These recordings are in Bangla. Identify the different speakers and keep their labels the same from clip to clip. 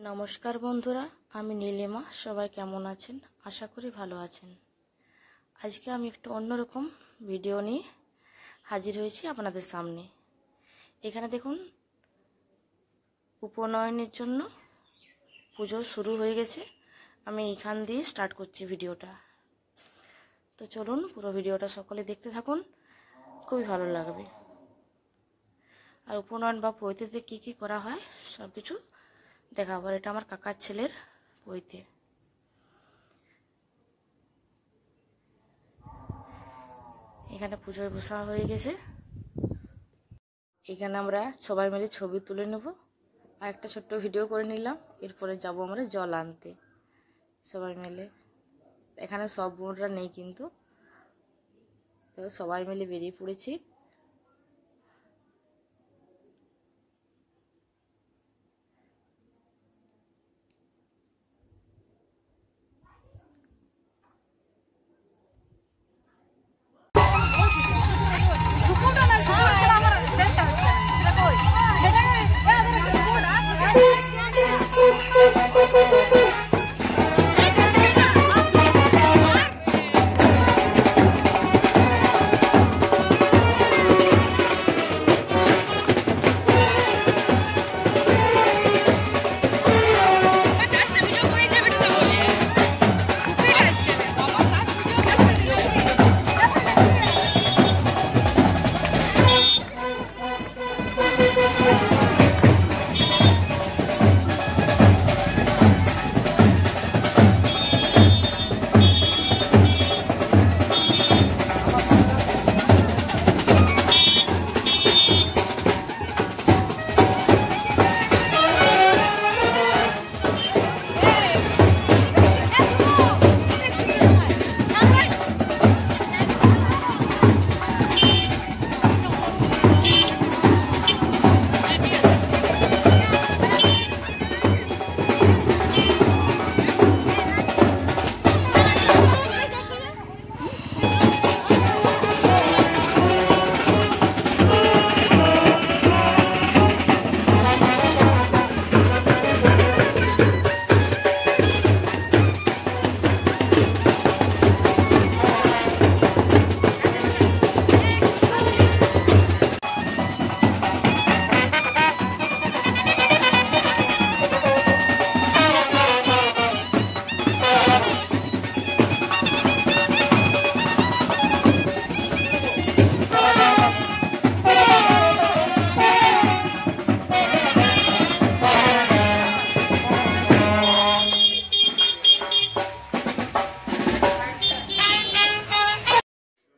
Speaker 1: নমস্কার বন্ধুরা, আমি নীলিমা। সবাই কেমন আছেন? আশা করি ভালো আছেন। আজকে আমি একটু অন্যরকম ভিডিও নিয়ে হাজির হয়েছি আপনাদের সামনে। এখানে দেখুন, উপনয়নের জন্য পুজো শুরু হয়ে গেছে। আমি এখান দিয়ে স্টার্ট করছি ভিডিওটা। তো চলুন পুরো ভিডিওটা সকলে দেখতে থাকুন, খুবই ভালো লাগবে। আর উপনয়ন বা পৈতেতে কী কী করা হয় সব কিছু দেখাবো। এটা আমার কাকার ছেলের পৈতে। এখানে পুজোয় বসা হয়ে গেছে। এখানে আমরা সবাই মিলে ছবি তুলে নেব আর একটা ছোট্ট ভিডিও করে নিলাম। এরপরে যাব আমরা জল আনতে সবাই মিলে। এখানে সব বোনরা নেই, কিন্তু সবাই মিলে বেরিয়ে পড়েছি।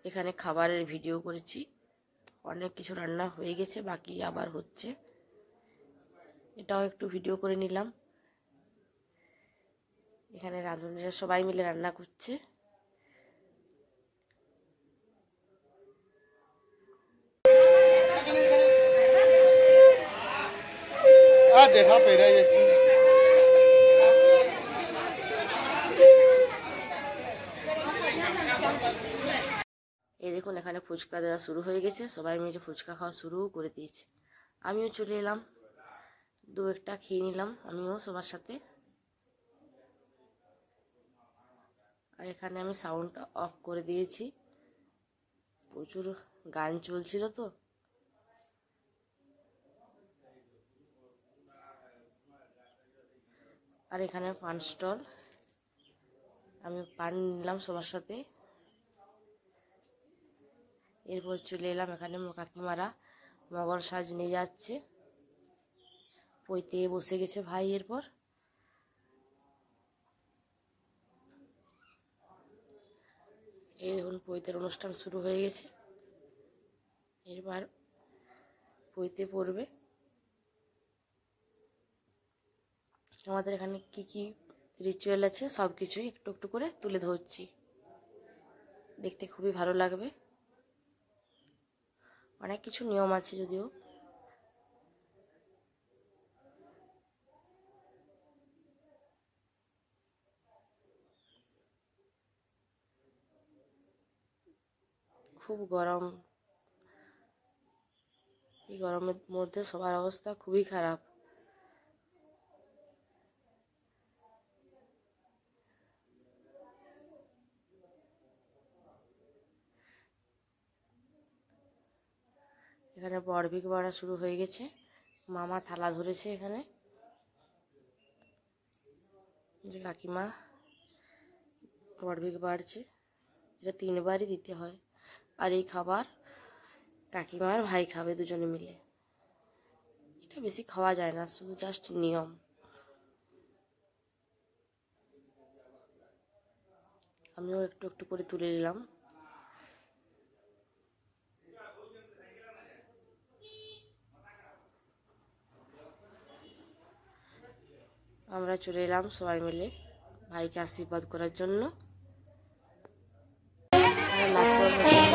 Speaker 1: এখানে খাবারের ভিডিও করেছি। অনেক কিছু রান্না হয়ে গেছে, বাকি আবার হচ্ছে। এটাও একটু ভিডিও করে নিলাম। এখানে রাঁধুনিরা সবাই মিলে রান্না করছে। এই দেখুন, এখানে ফুচকা দেওয়া শুরু হয়ে গেছে। সবাই মিলে ফুচকা খাওয়া শুরুও করে দিয়েছে। আমিও চলে এলাম, দু একটা খেয়ে নিলাম আমিও সবার সাথে। আর এখানে আমি সাউন্ডটা অফ করে দিয়েছি, প্রচুর গান চলছিল তো। আর এখানে পান স্টল, আমি পান নিলাম সবার সাথে। এরপর চলে এলাম, এখানে কাকিমারা মগর সাজ নিয়ে যাচ্ছে। পৈতে বসে গেছে ভাই। এরপর এই দেখুন, পৈতের অনুষ্ঠান শুরু হয়ে গেছে। এরপর পৈতে পড়বে। আমাদের এখানে কি কি রিচুয়াল আছে সব কিছুই একটু একটু করে তুলে ধরছি। দেখতে খুবই ভালো লাগবে। অনেক কিছু নিয়ম আছে যদিও। খুব গরম, এই গরমের মধ্যে সবার অবস্থা খুবই খারাপ। এখানে বরভিক বাড়া শুরু হয়ে গেছে। মামা থালা ধরেছে এখানে, যে কাকিমা বরভিক বাড়ছে। এটা 3 বারই দিতে হয়। আর এই খাবার কাকিমা আর ভাই খাবে দুজনে মিলে। এটা বেশি খাওয়া যায় না, শুধু জাস্ট নিয়ম। আমিও একটু একটু করে তুলে নিলাম। আমরা চলে এলাম সবাই মিলে ভাইকে আশীর্বাদ করার জন্য। সবাই মিলে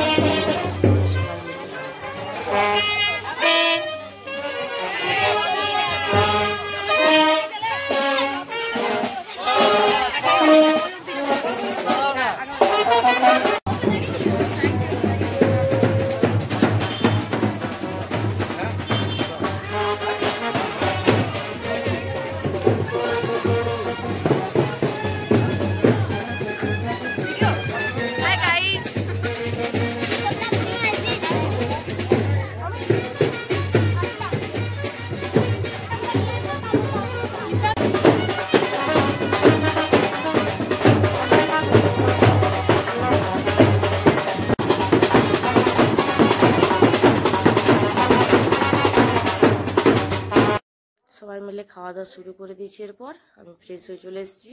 Speaker 1: সবাই মিলে খাওয়া দাওয়া শুরু করে দিয়েছি। এরপর আমি ফ্রেশ হয়ে চলে এসেছি,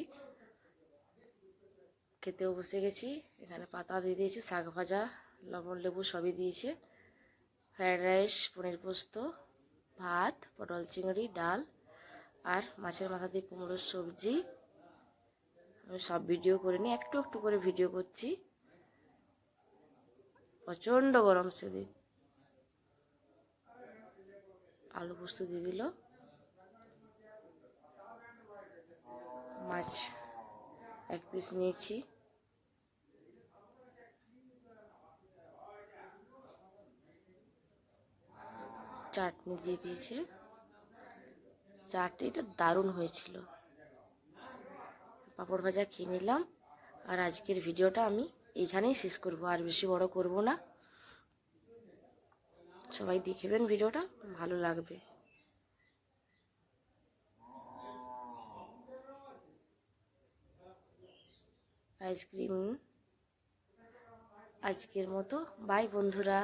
Speaker 1: খেতেও বসে গেছি। এখানে পাতা দিয়ে দিয়েছি, শাক ভাজা, লবণ লেবু সবই দিয়েছে, ফ্রায়েড রাইস, পনির পোস্ত, ভাত, পটল চিংড়ি, ডাল আর মাছের মাথা দিয়ে কুমড়োর সবজি। আমি সব ভিডিও করে নিই, একটু একটু করে ভিডিও করছি। প্রচণ্ড গরম সেদিন। আলু পোস্ত দিয়ে দিল, মাছ 1 পিস নিয়েছি, চাটনি দিয়ে দিয়েছে। চাটনিটা দারুণ হয়েছিল। পাঁপড় ভাজা খেয়ে নিলাম। আর আজকের ভিডিওটা আমি এইখানেই শেষ করব, আর বেশি বড় করব না। সবাই দেখবেন, ভিডিওটা ভালো লাগবে। আইসক্রিম আজকের মতো বাই বন্ধুরা।